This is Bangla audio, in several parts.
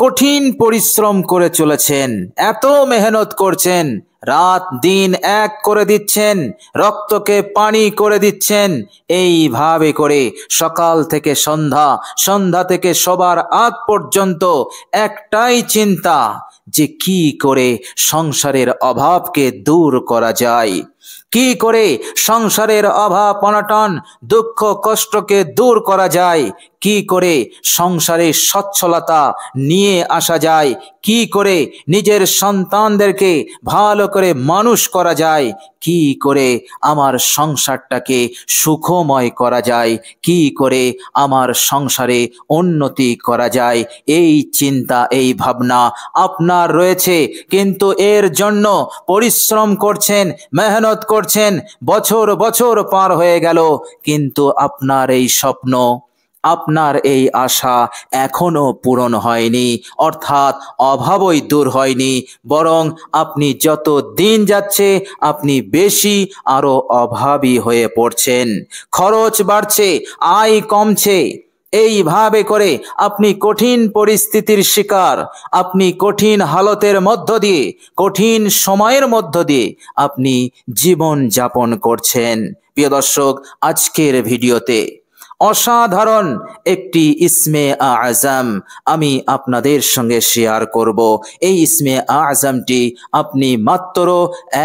কঠিন পরিশ্রম করে চলেছেন, এত মেহনত করছেন, রাত দিন এক করে দিচ্ছেন, রক্তকে পানি করে দিচ্ছেন, এইভাবে করে সকাল থেকে সন্ধ্যা, সন্ধ্যা থেকে সবার আগ পর্যন্ত একটাই চিন্তা যে কি করে সংসারের অভাবকে দূর করা যায়, কি করে সংসারের অভাব অনটন দুঃখ কষ্টকে দূর করা যায়, কি করে সংসারে সচ্ছলতা নিয়ে আসা যায়, কি করে নিজের সন্তানদেরকে ভালো করে মানুষ করা যায়, কি করে আমার সংসারটাকে সুখময় করা যায়, কি করে আমার সংসারে উন্নতি করা যায়, এই চিন্তা এই ভাবনা আপনার রয়েছে। কিন্তু এর জন্য পরিশ্রম করছেন, মেহনত করছেন, বছর বছর পার হয়ে গেল, কিন্তু আপনার এই স্বপ্ন, আপনার এই আশা এখনো পূরণ হয়নি, অর্থাৎ অভাবই দূর হয়নি, বরং আপনি যত দিন যাচ্ছে আপনি বেশি আরো অভাবী হয়ে পড়ছেন। খরচ বাড়ছে, আয় কমছে, এইভাবে করে আপনি কঠিন পরিস্থিতির শিকার, আপনি কঠিন হালতের মধ্য দিয়ে, কঠিন সময়ের মধ্য দিয়ে আপনি জীবন যাপন করছেন। প্রিয় দর্শক, আজকের ভিডিওতে অসাধারণ একটি ইসমে আজম আমি আপনাদের সঙ্গে শেয়ার করব। এই ইসমে আজমটি আপনি মাত্র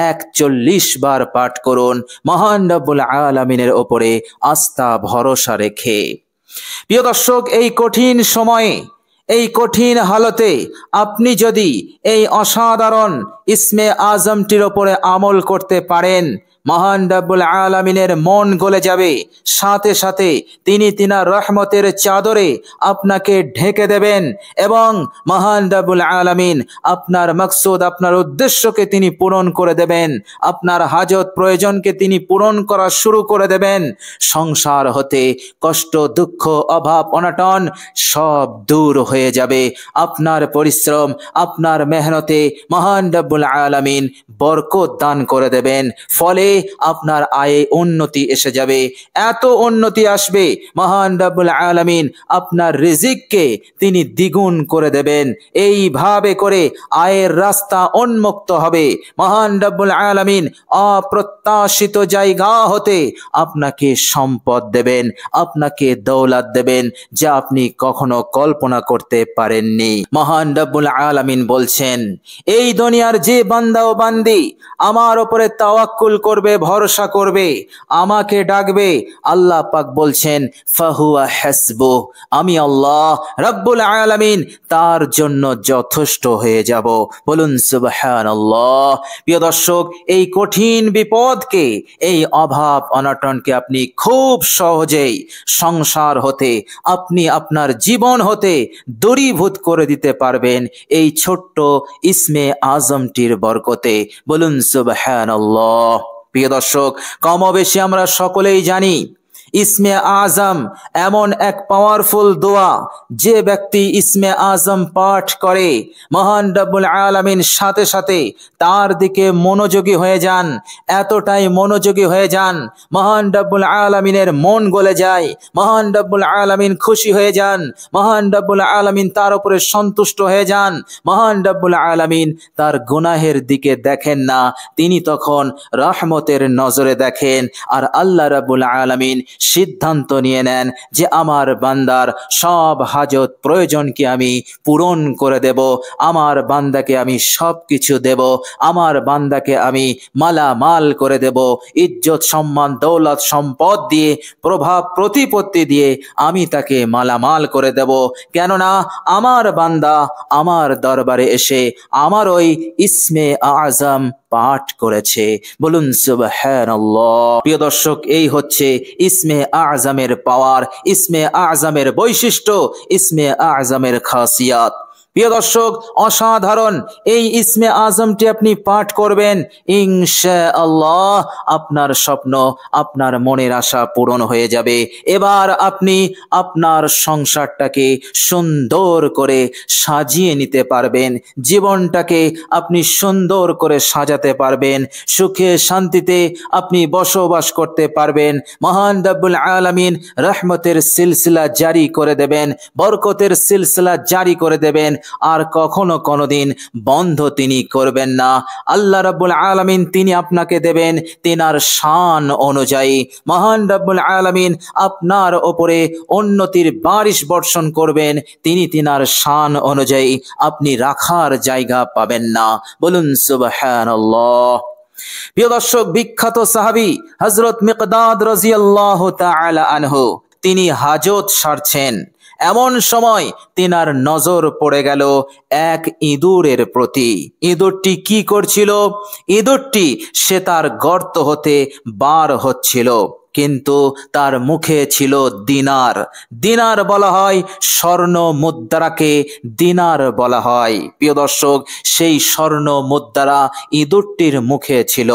41 বার পাঠ করুন, মহান রব্বুল আলামিনের ওপরে আস্থা ভরসা রেখে। প্রিয় দর্শক, এই কঠিন সময়ে, এই কঠিন হালতে আপনি যদি এই অসাধারণ ইসমে আজমটির ওপরে আমল করতে পারেন, মহান রব্বুল আলামিনের মন গলে যাবে, সাথে সাথে তিনি তিনার রহমতের চাদরে আপনাকে ঢেকে দেবেন এবং মহান রব্বুল আলামিন আপনার মাকসুদ, আপনার উদ্দেশ্যকে তিনি পূরণ করে দেবেন, আপনার হাজত প্রয়োজনকে তিনি পূরণ করা শুরু করে দেবেন। সংসার হতে কষ্ট, দুঃখ, অভাব অনটন সব দূর হয়ে যাবে। আপনার পরিশ্রম, আপনার মেহনতে মহান রব্বুল আলামিন বরকত দান করে দেবেন, ফলে আপনার আয়ে উন্নতি এসে যাবে। এত উন্নতি আসবে, মহান রব্বুল আলামিন আপনার রিজিককে তিনি দ্বিগুণ করে দেবেন। এইভাবে করে আয়ের রাস্তা উন্মুক্ত হবে। মহান রব্বুল আলামিন অপ্রত্যাশিত জায়গা হতে আপনাকে সম্পদ দেবেন, আপনাকে দৌলত দেবেন, যা আপনি কখনো কল্পনা করতে পারেননি। মহান রব্বুল আলামিন বলছেন, এই দুনিয়ার যে বান্দা ও বান্দি আমার উপরে তাওয়াক্কুল করবে, ভরসা করবে, আমাকে ডাকবে, আল্লাহ পাক বলছেন ফাহুয়া হাসবু, আমি আল্লাহ রব্বুল আলামিন তার জন্য যথেষ্ট হয়ে যাব। বলুন সুবহানাল্লাহ। প্রিয় দর্শক, এই কঠিন বিপদকে, এই অভাব অনটনকে আপনি খুব সহজেই সংসার হতে, আপনি আপনার জীবন হতে দূরীভূত করে দিতে পারবেন এই ছোট্ট ইসমে আজমটির বরকতে। বলুন সুবহানাল্লাহ। প্রিয় দর্শক, কম বেশি আমরা সকলেই জানি ইসমে আজম এমন এক পাওয়ারফুল দোয়া, যে ব্যক্তি ইসমে আজম পাঠ করে মহান রব্বুল আলামিন সাথে সাথে তার দিকে মনোযোগী হয়ে যান, এতটাই মনোযোগী হয়ে যান মহান রব্বুল আলামিনের মন গলে যায়, মহান রব্বুল আলামিন খুশি হয়ে যান, মহান রব্বুল আলামিন তার উপরে সন্তুষ্ট হয়ে যান। মহান রব্বুল আলামিন তার গুনাহের দিকে দেখেন না, তিনি তখন রহমতের নজরে দেখেন, আর আল্লাহ রব্বুল আলামিন সিদ্ধান্ত নিয়ে নেন যে আমার বান্দার সব হাজত প্রয়োজনকে আমি পূরণ করে দেব, আমার বান্দাকে আমি সব কিছু দেব, আমার বান্দাকে আমি মালামাল করে দেব, ইজ্জত সম্মান দৌলত সম্পদ দিয়ে, প্রভাব প্রতিপত্তি দিয়ে আমি তাকে মালামাল করে দেব। কেননা আমার বান্দা আমার দরবারে এসে আমার ওই ইসমে আজম পাঠ করেছে। বলুন সুবহানাল্লাহ। প্রিয় দর্শক, এই হচ্ছে ইসমে আজমের পাওয়ার, ইসমে আজমের বৈশিষ্ট্য, ইসমে আজমের খাসিয়াত। প্রিয় দর্শক, অসাধারণ এই ইসমে আজমটি আপনি পাঠ করবেন, ইনশাআল্লাহ আপনার স্বপ্ন, আপনার মনের আশা পূরণ হয়ে যাবে। এবার আপনি আপনার সংসারটাকে সুন্দর করে সাজিয়ে নিতে পারবেন, জীবনটাকে আপনি সুন্দর করে সাজাতে পারবেন, সুখে শান্তিতে আপনি বসবাস করতে পারবেন। মহান রব্বুল আলামিন রহমতের সিলসিলা জারি করে দেবেন, বরকতের সিলসিলা জারি করে দেবেন, আর কখনো কোনোদিন বন্ধ তিনি করবেন না। আল্লাহ রাব্বুল আলামিন তিনি আপনাকে দেবেন তিনার শান অনুযায়ী। মহান রাব্বুল আলামিন আপনার ওপরে উন্নতির বারিশ বর্ষণ করবেন তিনি তিনার শান অনুযায়ী। আপনি রাখার জায়গা পাবেন না। বলুন সুবহানাল্লাহ। প্রিয় দর্শক, বিখ্যাত সাহাবী হযরত মিকদাদ রাদিয়াল্লাহু তাআলা আনহু তিনি হাজত সারছেন, এমন সময় তিনার নজর পড়ে গেল এক ইঁদুরের প্রতি। ইঁদুরটি কি করছিল? ইঁদুরটি সে তার গর্ত হতে বার হচ্ছিল, কিন্তু তার মুখে ছিল দিনার। দিনার বলা হয় স্বর্ণ মুদ্রাকে, দিনার বলা হয়। প্রিয় দর্শক, সেই স্বর্ণ মুদ্রা ইঁদুরটির মুখে ছিল।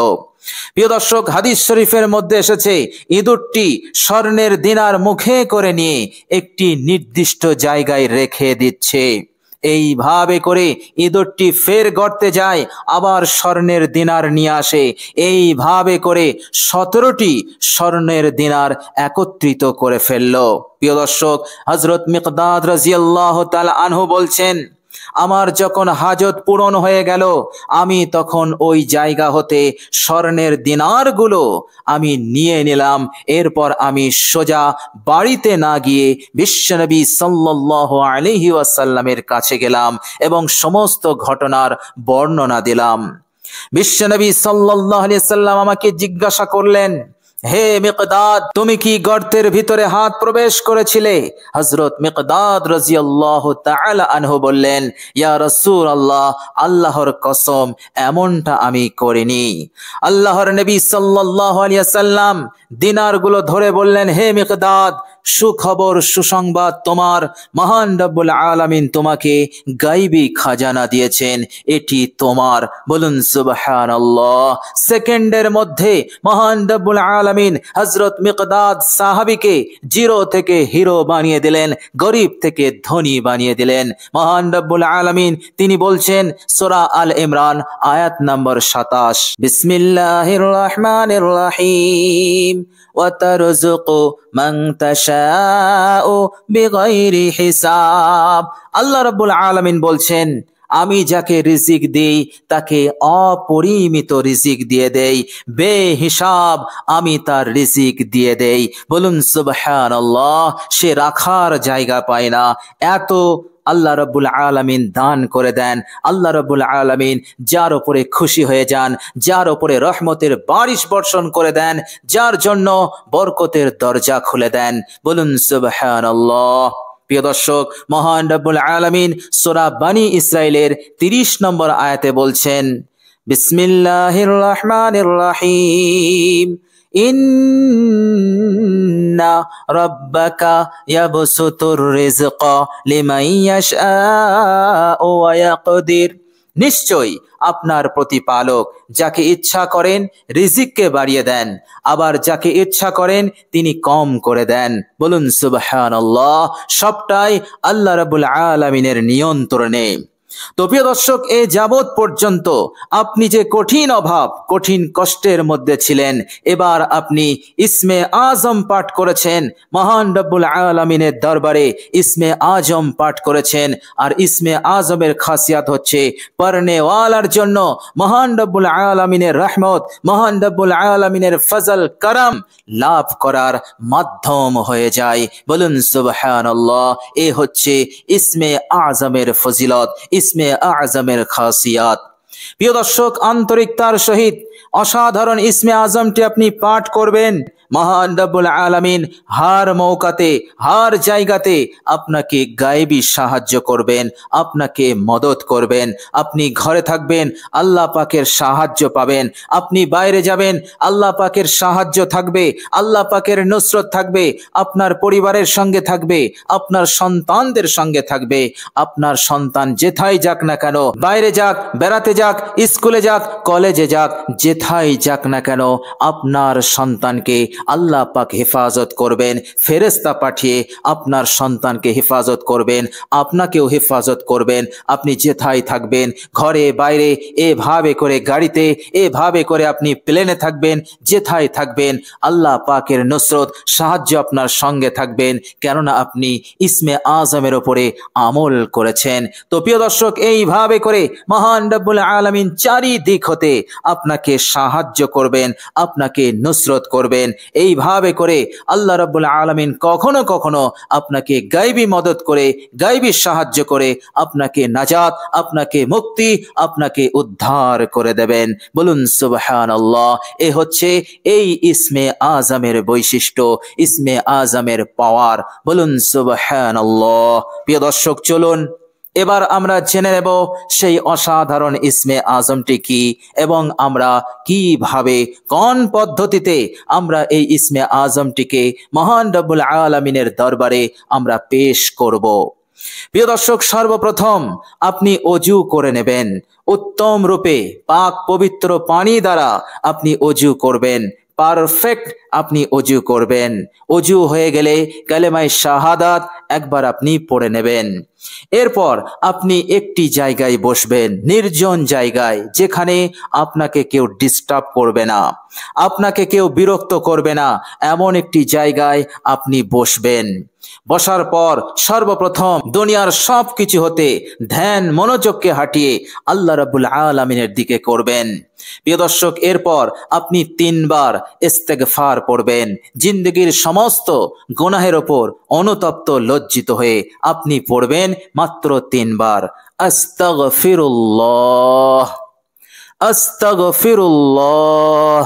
প্রিয় দর্শক, হাদিস শরীফের মধ্যে এসেছে ইঁদুরটি স্বর্ণের দিনার মুখে করে নিয়ে একটি নির্দিষ্ট জায়গায় রেখে দিচ্ছে। এইভাবে করে ইঁদুরটি ফের গর্তে যায়, আবার স্বর্ণের দিনার নিয়ে আসে। এইভাবে করে 17টি স্বর্ণের দিনার একত্রিত করে ফেলল। প্রিয় দর্শক, হযরত মিকদাদ রাদিয়াল্লাহু তাআলা আনহু বলছেন, আমার যখন হাজত পূরণ হয়ে গেল, আমি তখন ওই জায়গা হতে স্বর্ণের দিনারগুলো আমি নিয়ে নিলাম। এরপর আমি সোজা বাড়িতে না গিয়ে বিশ্বনবী সাল্লাল্লাহু আলাইহি ওয়াসাল্লামের কাছে গেলাম এবং সমস্ত ঘটনার বর্ণনা দিলাম। বিশ্বনবী সাল্লাল্লাহু আলাইহি ওয়াসাল্লাম আমাকে জিজ্ঞাসা করলেন, হে মিকদাদ, তুমি কি গর্তের ভিতরে হাত প্রবেশ করেছিলে? হযরত মিকদাদ রাদিয়াল্লাহু তাআলা আনহু বললেন, ইয়া রাসূলুল্লাহ, আল্লাহর কসম এমনটা আমি করিনি। আল্লাহর নবী সাল্লাল্লাহু আলাইহি ওয়াসাল্লাম দিনারগুলো ধরে বললেন, হে মিকদাদ, সুখবর, সুসংবাদ তোমার। মহান রব্বুল আলামিন তোমাকে গায়বী খাজানা দিয়েছেন, এটি তোমার। বলুন সুবহানাল্লাহ। সেকেন্ডের মধ্যে মহান রব্বুল আলামিন হযরত মিকদাদ সাহাবীকে জিরো থেকে হিরো বানিয়ে দিলেন, গরিব থেকে ধনী বানিয়ে দিলেন। মহান রব্বুল আলামিন তিনি বলছেন সূরা আল ইমরান আয়াত নম্বর 27, বিসমিল্লাহির রহমানির রহিম ওয়াতারযুকু মান তাশাউ বিগাইরি হিসাব। আল্লাহ রাব্বুল আলামিন বলছেন, আমি যাকে রিজিক দেই তাকে অপরিমিত রিজিক দিয়ে দেই, বেহিসাব আমি তার রিজিক দিয়ে দেই। বলুন সুবহানাল্লাহ। সে রাখার জায়গা পায় না, এত আল্লাহ রাব্বুল আলামিন দান করে দেন। আল্লাহ রাব্বুল আলামিন যার উপরে খুশি হয়ে যান, যার উপরে রহমতের বারিশ বর্ষণ করে দেন, যার জন্য বরকতের দরজা খুলে দেন। বলুন সুবহানাল্লাহ। প্রিয় দর্শক, মহান রব্বুল আলামিন সূরা বনী ইসরাইলের 30 নম্বর আয়াতে বলছেন, বিসমিল্লাহির রহমানির রহিম ইন্না রাব্বাকা ইয়াবসুতুর রিজকা লিমান ইয়াশাউ ওয়া ইয়াকদির। নিশ্চয়ই আপনার প্রতিপালক যাকে ইচ্ছা করেন রিজিককে বাড়িয়ে দেন, আবার যাকে ইচ্ছা করেন তিনি কম করে দেন। বলুন সুবহানাল্লাহ। সবটাই আল্লাহ রাব্বুল আলামিনের নিয়ন্ত্রণে। তো প্রিয় দর্শক, এ যাবৎ পর্যন্ত আপনি যে কঠিন অভাব, কঠিন কষ্টের মধ্যে ছিলেন, এবার আপনি ইসমে আজম পাঠ করেছেন, মহান রব্বুল আলামিনের দরবারে ইসমে আজম পাঠ করেছেন। আর ইসমে আজমের খাসিয়াত হচ্ছে পড়নেওয়ালার জন্য মহান রব্বুল আলামিনের রহমত, মহান রব্বুল আলামিনের ফজল করম লাভ করার মাধ্যম হয়ে যায়। বলুন সুবহানাল্লাহ। এ হচ্ছে ইসমে আজমের ফজিলত, ইসমে আজমের খাসিয়াত। প্রিয় দর্শক, আন্তরিকতার সহিত অসাধারণ ইসমে আজমটি আপনি পাঠ করবেন। মহান রব্বুল আলামিন হার মৌকাতে, হার জায়গাতে আপনাকে গায়েবী সাহায্য করবেন, আপনাকে মদত করবেন। আপনি ঘরে থাকবেন, আল্লাহ পাকের সাহায্য পাবেন। আপনি বাইরে যাবেন, আল্লাহ পাকের সাহায্য থাকবে, আল্লাহ পাকের নুসরত থাকবে, আপনার পরিবারের সঙ্গে থাকবে, আপনার সন্তানদের সঙ্গে থাকবে। আপনার সন্তান যেথায় যাক না কেন, বাইরে যাক, বেড়াতে যাক, স্কুলে যাক, কলেজে যাক, যেথায় যাক না কেন, আপনার সন্তানকে আল্লাহ পাক হেফাজত করবেন, ফেরেশতা পাঠিয়ে আপনার সন্তানকে হেফাজত করবেন, আপনাকেও হেফাজত করবেন। আপনি যেথায় থাকবেন, ঘরে বাইরে, এভাবে করে গাড়িতে, এভাবে করে আপনি প্লেনে থাকবেন, যেথায় থাকবেন আল্লাহ পাকের নুসরত সাহায্য আপনার সঙ্গে থাকবেন, কেননা আপনি ইসমে আজমের ওপরে আমল করেছেন। তো প্রিয় দর্শক, এইভাবে করে মহান রব্বুল আলামিন চারিদিক হতে আপনাকে সাহায্য করবেন, আপনাকে নুসরত করবেন। এইভাবে করে আল্লাহ রব্বুল আলামিন কখনো কখনো আপনাকে গায়বী মদত করে, গায়বী সাহায্য করে আপনাকে নাজাত, আপনাকে মুক্তি, আপনাকে উদ্ধার করে দেবেন। বলুন সুবহানাল্লাহ। এ হচ্ছে এই ইসমে আজমের বৈশিষ্ট্য, ইসমে আজমের পাওয়ার। বলুন সুবহানাল্লাহ। প্রিয় দর্শক, চলুন এবার আমরা জেনে নেব সেই অসাধারণ ইসমে আজমটি কি, এবং আমরা কিভাবে, কোন পদ্ধতিতে আমরা এই ইসমে আজমটিকে মহান রব্বুল আলামিনের দরবারে আমরা পেশ করব। প্রিয় দর্শক, সর্বপ্রথম আপনি অজু করে নেবেন, উত্তম রূপে পাক পবিত্র পানি দ্বারা আপনি অজু করবেন, পারফেক্ট আপনি অজু করবেন। অজু হয়ে গেলে কালেমায়ে শাহাদাত একবার আপনি পড়ে নেবেন। এরপর আপনি একটি জায়গায় বসবেন, নির্জন জায়গায়, যেখানে আপনাকে কেউ ডিস্টার্ব করবে না, আপনাকে কেউ বিরক্ত করবে না, এমন একটি জায়গায় আপনি বসবেন। বসার পর সর্বপ্রথম দুনিয়ার সব কিছু হতে ধ্যান মনোযোগকে হাটিয়ে আল্লাহ রাব্বুল আলামিনের দিকে করবেন। প্রিয় দর্শক, এরপর আপনি 3 বার ইস্তেগফার পড়বেন। জিন্দগির সমস্ত গুনাহের ওপর অনুতপ্ত লজ্জিত হয়ে আপনি পড়বেন মাত্র 3 বার, আস্তাগফিরুল্লাহ, আস্তাগফিরুল্লাহ,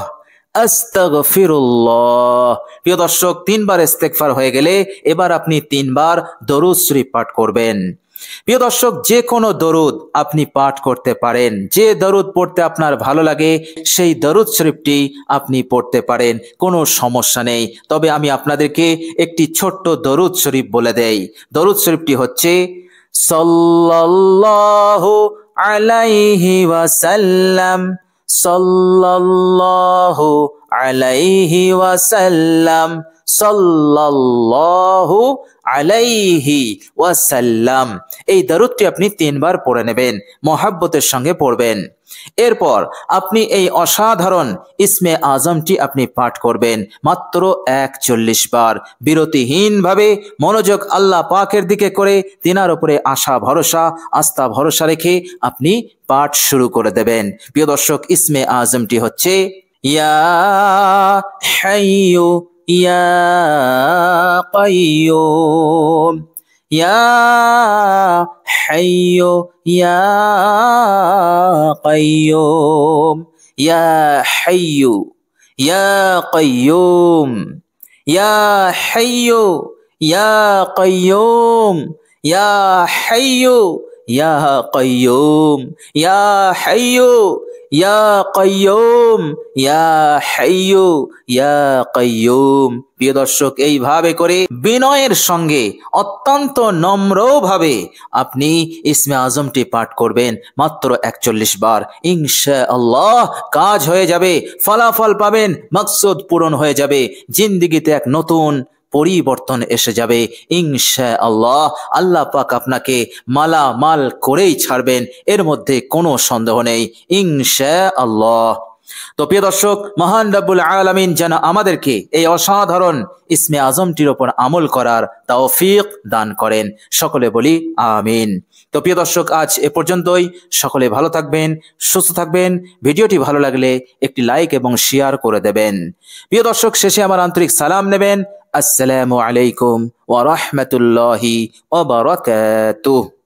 আস্তাগফিরুল্লাহ। প্রিয় দর্শক, 3 বার ইস্তেগফার হয়ে গেলে এবার আপনি 3 বার দরুদ শরীফ পাঠ করবেন। প্রিয় দর্শক, যে কোনো দরুদ আপনি পাঠ করতে পারেন, যে দরুদ পড়তে আপনার ভালো লাগে সেই দরুদ শরীফটি আপনি পড়তে পারেন, কোনো সমস্যা নেই। তবে আমি আপনাদেরকে একটি ছোট্ট দরুদ শরীফ বলে দেই। দরুদ শরীফটি হচ্ছে সাল্লাল্লাহু আলাইহি ওয়াসাল্লাম, সাল্লাল্লাহু আলাইহি ওয়াসাল্লাম, সাল্লাল্লাহু আলাইহি ওয়াসাল্লাম। এই দরুদটি আপনি 3 বার পড়ে নেবেন, মহব্বতের সঙ্গে পড়বেন। এরপর আপনি এই অসাধারণ ইসমে আজমটি আপনি পাঠ করবেন মাত্র 41 বার, বিরতিহীনভাবে মনোযোগ আল্লাহ পাকের দিকে করে, তিনার উপরে আশা ভরসা, আস্থা ভরসা রেখে আপনি পাঠ শুরু করে দেবেন। প্রিয় দর্শক, ইসমে আজমটি হচ্ছে ইয়া হাইয়ু ইয়া কাইয়ুম, ইয়া হাইয়ু ইয়া কাইয়ুম, ইয়া হাইয়ু ইয়া কাইয়ুম, ইয়া হাইয়ু ইয়া কাইয়ুম, ইয়া হাইয়ু ইয়া কাইয়ুম, ইয়া হাইয়ু ইয়া কাইয়ুম, ইয়া হাইয়ু ইয়া কাইয়ুম। প্রিয় দর্শক, এইভাবে করে বিনয়ের সঙ্গে অত্যন্ত নম্রভাবে আপনি ইসমে আজমটি পাঠ করবেন মাত্র 41 বার। ইনশাআল্লাহ কাজ হয়ে যাবে, ফলাফল পাবেন, মকসদ পূরণ হয়ে যাবে, জিন্দেগিতে এক নতুন পরিবর্তন এসে যাবে ইনশাআল্লাহ। আল্লাহ পাক আপনাকে মালামাল করেই ছাড়বেন, এর মধ্যে কোনো সন্দেহ নেই ইনশাআল্লাহ। তো প্রিয় দর্শক, মহান রব্বুল আলামিন যেন আমাদেরকে এই অসাধারণ ইসমে আজমটির উপর আমল করার তৌফিক দান করেন। সকলে বলি আমিন। তো প্রিয় দর্শক, আজ এ পর্যন্তই। সকলে ভালো থাকবেন, সুস্থ থাকবেন। ভিডিওটি ভালো লাগলে একটি লাইক এবং শেয়ার করে দেবেন। প্রিয় দর্শক, শেষে আমার আন্তরিক সালাম নেবেন। আসসালামু আলাইকুম ওয়া রাহমাতুল্লাহি ওয়া বারাকাতুহু।